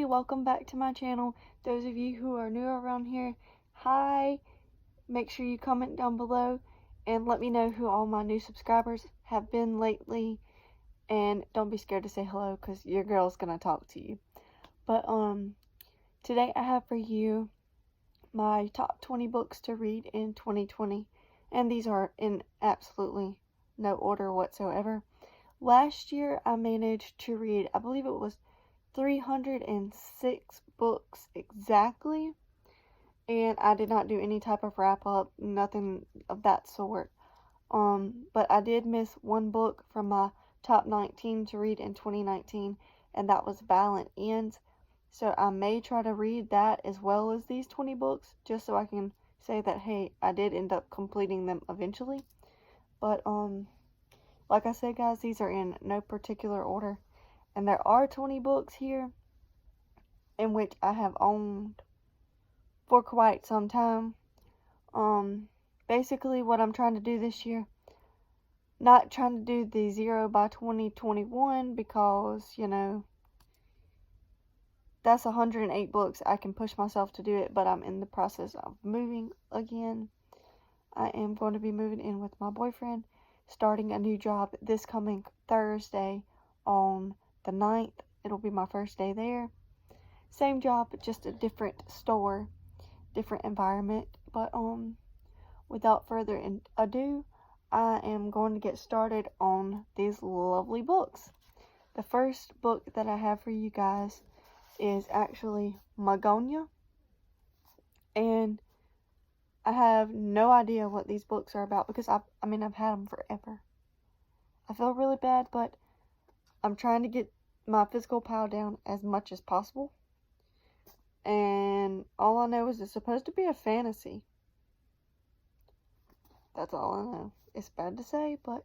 welcome back to my channel. Those of you who are new around here, hi. Make sure you comment down below and let me know who all my new subscribers have been lately. And don't be scared to say hello because your girl's gonna talk to you. But today I have for you my top 20 books to read in 2020. And these are in absolutely no order whatsoever. Last year I managed to read, I believe it was 306 books exactly, and I did not do any type of wrap up, nothing of that sort. But I did miss one book from my top 19 to read in 2019, and that was Violent Ends. So I may try to read that as well as these 20 books, just so I can say that, hey, I did end up completing them eventually. But like I said, guys, these are in no particular order. And there are 20 books here in which I have owned for quite some time. Basically what I'm trying to do this year, not trying to do the 0 by 2021 because, you know, that's 108 books. I can push myself to do it, but I'm in the process of moving again. I am going to be moving in with my boyfriend, starting a new job this coming Thursday on the 9th. It'll be my first day there. Same job, but just a different store, different environment. But without further ado, I am going to get started on these lovely books. The first book that I have for you guys is actually Magana, and I have no idea what these books are about because I've had them forever. I feel really bad, but I'm trying to get my physical pile down as much as possible. And all I know is it's supposed to be a fantasy. That's all I know. It's bad to say, but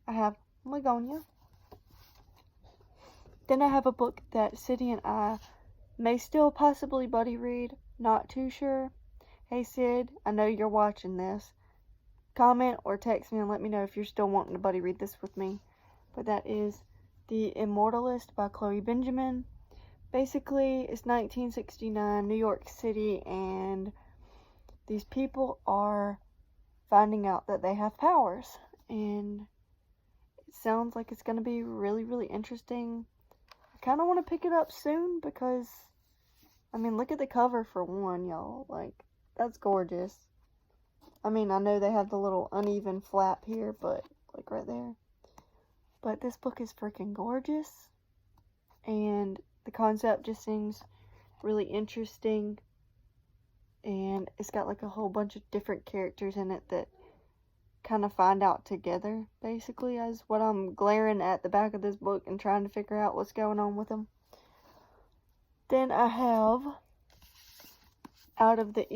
I have Magana. Then I have a book that Sydney and I may still possibly buddy read. Not too sure. Hey Sid, I know you're watching this. Comment or text me and let me know if you're still wanting to buddy read this with me. But that is The Immortal List by Chloe Benjamin. Basically, it's 1969, New York City, and these people are finding out that they have powers. And it sounds like it's going to be really, really interesting. I kind of want to pick it up soon because, I mean, look at the cover for one, y'all. Like, that's gorgeous. I mean, I know they have the little uneven flap here, but, like, right there. But this book is freaking gorgeous, and the concept just seems really interesting, and it's got like a whole bunch of different characters in it that kind of find out together, basically, as what I'm glaring at the back of this book and trying to figure out what's going on with them. Then I have Out of the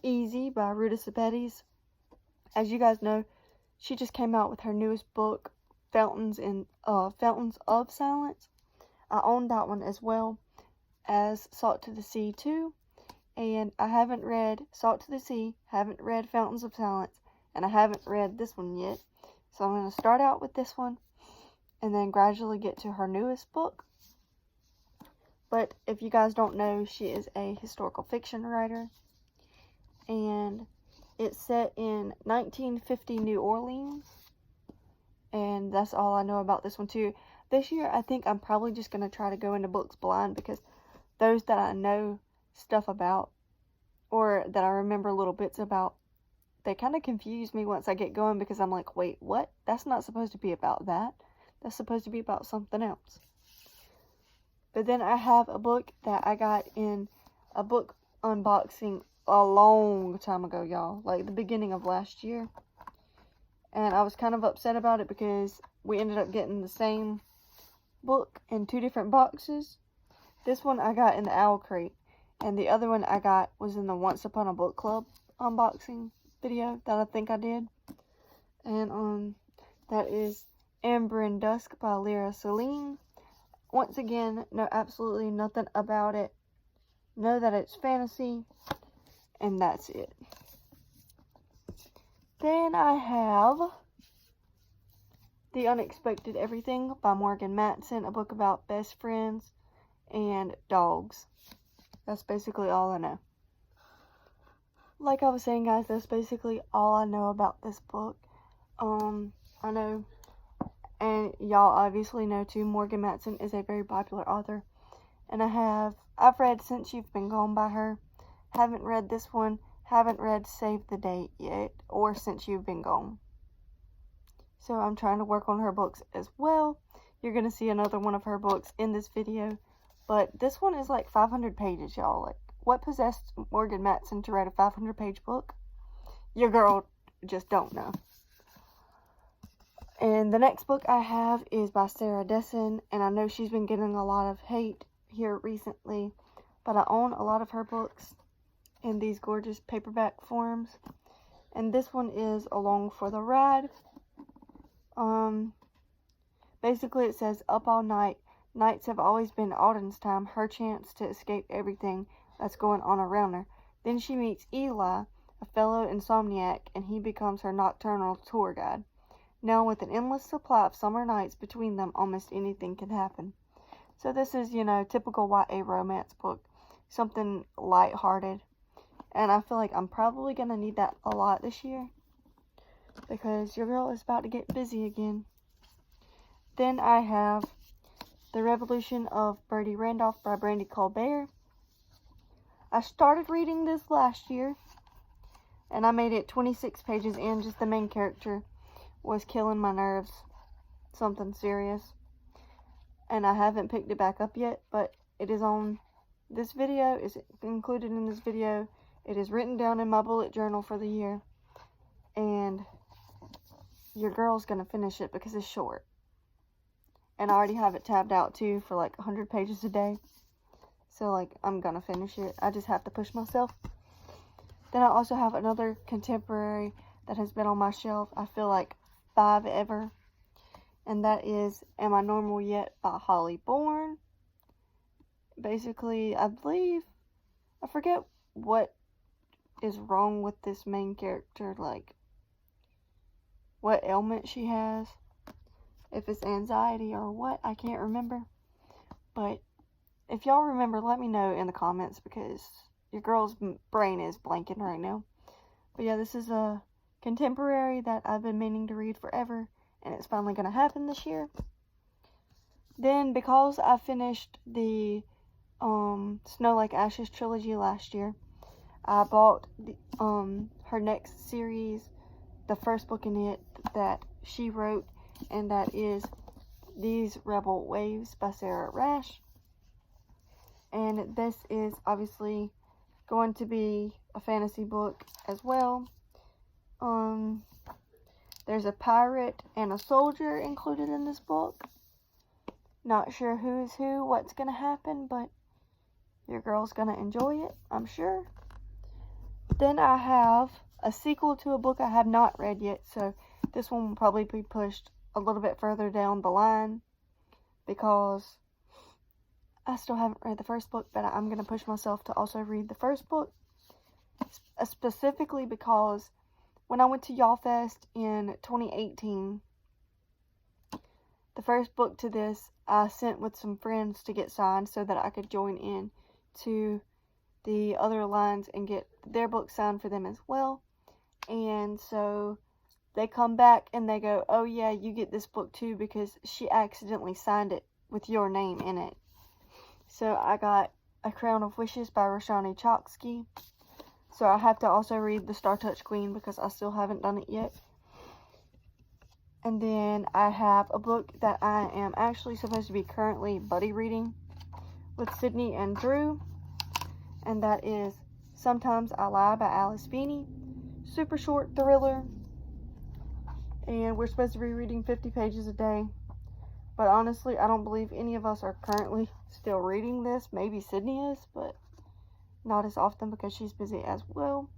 Easy by Ruta Sepetys. As you guys know, she just came out with her newest book, Fountains of Silence. I own that one as well as Salt to the Sea too. And I haven't read Salt to the Sea, haven't read Fountains of Silence, and I haven't read this one yet. So I'm going to start out with this one and then gradually get to her newest book. But if you guys don't know, she is a historical fiction writer. And it's set in 1950 New Orleans. And that's all I know about this one too. This year, I think I'm probably just going to try to go into books blind because those that I know stuff about or that I remember little bits about, they kind of confuse me once I get going because I'm like, wait, what? That's not supposed to be about that. That's supposed to be about something else. But then I have a book that I got in a book unboxing a long time ago, y'all. Like the beginning of last year. And I was kind of upset about it because we ended up getting the same book in two different boxes. This one I got in the Owl Crate, and the other one I got was in the Once Upon a Book Club unboxing video that I think I did. And that is Amber and Dusk by Lyra Celine. Once again, know absolutely nothing about it. Know that it's fantasy, and that's it. Then I have The Unexpected Everything by Morgan Matson, a book about best friends and dogs. That's basically all I know. Like I was saying, guys, that's basically all I know about this book. I know, and y'all obviously know too, Morgan Matson is a very popular author. And I've read Since You've Been Gone by her. Haven't read this one. Haven't read Save the Date yet, or Since You've Been Gone. So I'm trying to work on her books as well. You're going to see another one of her books in this video. But this one is like 500 pages, y'all. Like, what possessed Morgan Matson to write a 500-page book? Your girl just don't know. And the next book I have is by Sarah Dessen. And I know she's been getting a lot of hate here recently. But I own a lot of her books in these gorgeous paperback forms. And this one is Along for the Ride. Basically it says, up all night, nights have always been Auden's time, her chance to escape everything that's going on around her. Then she meets Eli, a fellow insomniac, and he becomes her nocturnal tour guide. Now with an endless supply of summer nights between them, almost anything can happen. So this is, you know, typical YA romance book. Something lighthearted. And I feel like I'm probably going to need that a lot this year, because your girl is about to get busy again. Then I have The Revolution of Bertie Randolph by Brandy Colbert. I started reading this last year, and I made it 26 pages in. Just the main character was killing my nerves. Something serious. And I haven't picked it back up yet, but it is on this video. Is included in this video. It is written down in my bullet journal for the year. And your girl's going to finish it because it's short. And I already have it tabbed out too for like 100 pages a day. So like I'm going to finish it. I just have to push myself. Then I also have another contemporary that has been on my shelf, I feel like 5 ever. And that is Am I Normal Yet by Holly Bourne. Basically, I forget what is wrong with this main character, like what ailment she has. If it's anxiety or what, I can't remember. But if y'all remember, let me know in the comments, because your girl's brain is blanking right now. But yeah, this is a contemporary that I've been meaning to read forever, and it's finally going to happen this year. Then, because I finished the Snow Like Ashes trilogy last year, I bought the, her next series, the first book in it that she wrote, and that is These Rebel Waves by Sarah Rash. And this is obviously going to be a fantasy book as well. There's a pirate and a soldier included in this book. Not sure who is who, what's going to happen, but your girl's going to enjoy it, I'm sure. Then I have a sequel to a book I have not read yet, so this one will probably be pushed a little bit further down the line, because I still haven't read the first book, but I'm going to push myself to also read the first book, specifically because when I went to Y'all Fest in 2018, the first book to this I sent with some friends to get signed so that I could join in to the other lines and get their book signed for them as well. And so they come back and they go, oh yeah, you get this book too, because she accidentally signed it with your name in it. So I got A Crown of Wishes by Roshani Chokshi. So I have to also read The Star Touch Queen because I still haven't done it yet. And then I have a book that I am actually supposed to be currently buddy reading with Sydney and Drew. And that is Sometimes I Lie by Alice Feeney. Super short thriller. And we're supposed to be reading 50 pages a day. But honestly, I don't believe any of us are currently still reading this. Maybe Sydney is, but not as often because she's busy as well.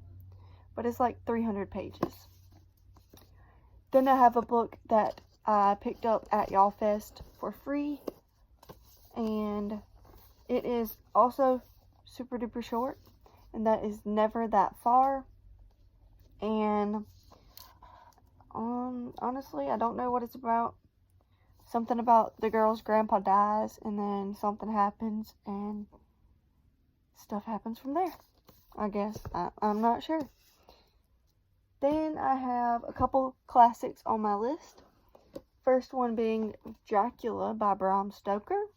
But it's like 300 pages. Then I have a book that I picked up at Y'all Fest for free. And it is also super duper short. And that is Never That Far. And honestly, I don't know what it's about. something about the girl's grandpa dies, and then something happens, and stuff happens from there, I guess. I'm not sure. Then I have a couple classics on my list. First one being Dracula by Bram Stoker.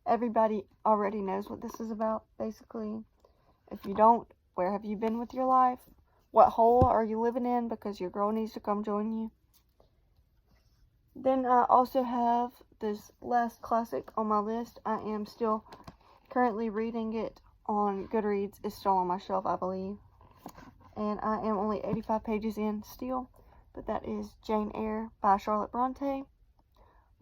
Everybody already knows what this is about, basically. If you don't, where have you been with your life? What hole are you living in because your girl needs to come join you? Then I also have this last classic on my list. I am still currently reading it on Goodreads. It's still on my shelf, I believe. And I am only 85 pages in still. But that is Jane Eyre by Charlotte Bronte.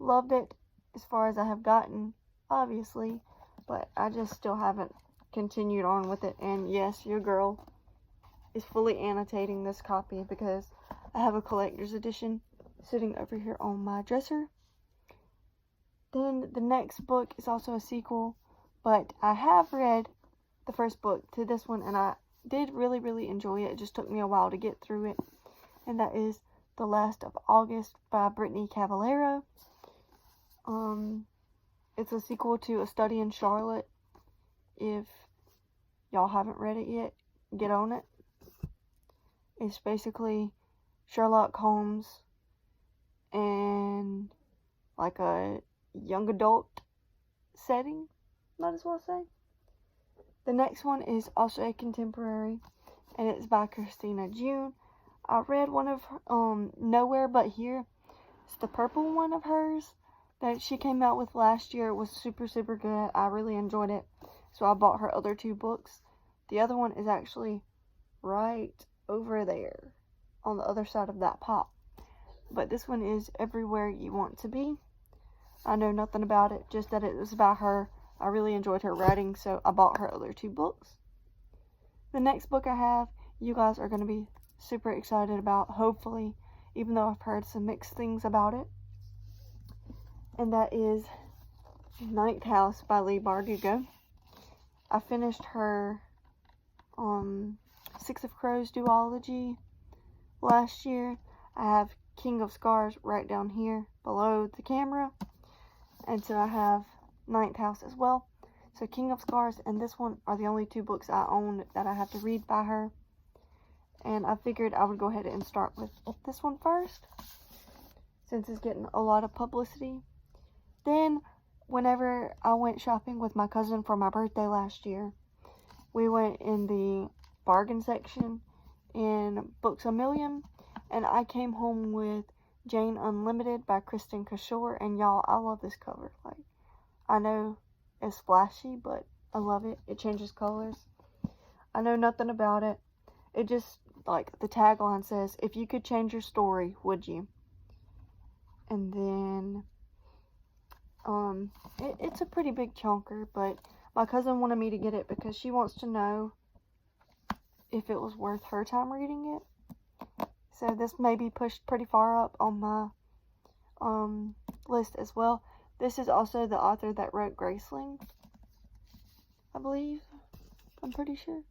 Loved it as far as I have gotten, obviously. But I just still haven't continued on with it. And yes, your girl is fully annotating this copy because I have a collector's edition sitting over here on my dresser. Then the next book is also a sequel, but I have read the first book to this one, and I did really enjoy it. It just took me a while to get through it, and that is The Last of August by Brittany Cavallero. It's a sequel to A Study in Charlotte. If y'all haven't read it yet, get on it. It's basically Sherlock Holmes and like a young adult setting, might as well say. The next one is also a contemporary, and it's by Christina June. I read one of her, Nowhere But Here. It's the purple one of hers that she came out with last year. It was super good. I really enjoyed it, so I bought her other two books. The other one is actually right over there on the other side of that pop, but this one is Everywhere You Want to Be. I know nothing about it, just that it was about her. I really enjoyed her writing, so I bought her other two books. The next book I have, you guys are going to be super excited about, hopefully, even though I've heard some mixed things about it. And that is Ninth House by Leigh Bardugo. I finished her Six of Crows duology last year. I have King of Scars right down here below the camera. And so I have Ninth House as well. So King of Scars and this one are the only two books I own that I have to read by her. And I figured I would go ahead and start with this one first, since it's getting a lot of publicity. Then, whenever I went shopping with my cousin for my birthday last year, we went in the bargain section in Books A Million, and I came home with Jane Unlimited by Kristen Cashore, and y'all, I love this cover. Like, I know it's flashy, but I love it. It changes colors. I know nothing about it. It just, like, the tagline says, if you could change your story, would you? And then, it's a pretty big chunker, but my cousin wanted me to get it because she wants to know if it was worth her time reading it. So this may be pushed pretty far up on my list as well. This is also the author that wrote Graceling, I believe. I'm pretty sure.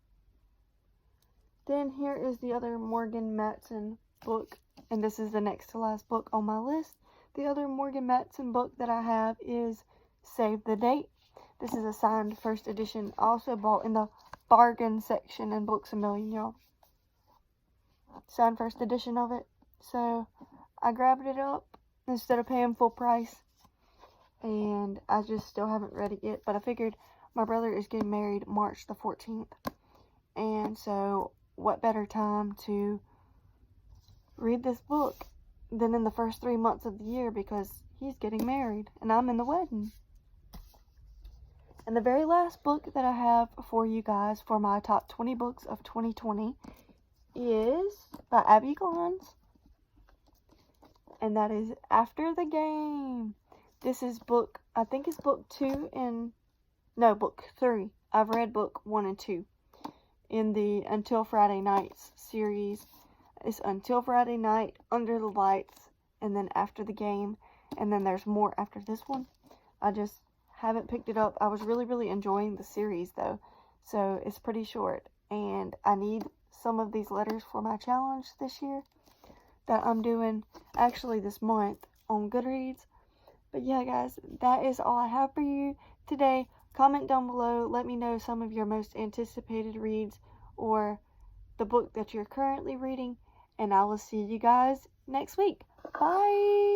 Then here is the other Morgan Matson book, and this is the next to last book on my list. The other Morgan Matson book that I have is Save the Date. This is a signed first edition. I also bought in the bargain section in Books A Million, y'all. Signed first edition of it. So I grabbed it up instead of paying full price. And I just still haven't read it yet. But I figured my brother is getting married March the 14th. And so what better time to read this book than in the first 3 months of the year, because he's getting married and I'm in the wedding. And the very last book that I have for you guys for my top 20 books of 2020 is by Abby Glines, and that is After the Game. This is book, I think it's book 2 in, no, book 3. I've read book 1 and 2 in the Until Friday Nights series. It's Until Friday Night, Under the Lights, and then After the Game, and then there's more after this one. I just haven't picked it up. I was really enjoying the series though, so it's pretty short, and I need some of these letters for my challenge this year that I'm doing actually this month on Goodreads. But yeah, guys, that is all I have for you today. Comment down below. Let me know some of your most anticipated reads or the book that you're currently reading. And I will see you guys next week. Bye!